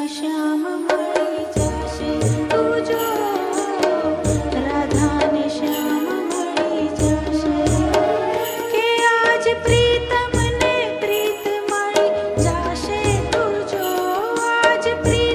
શ્યામ મળી જશે તું જો, રાધાને શ્યામ મળી જશે કે આજ પ્રીતમને પ્રીત મળી જશે તું જો, આજ પ્રીત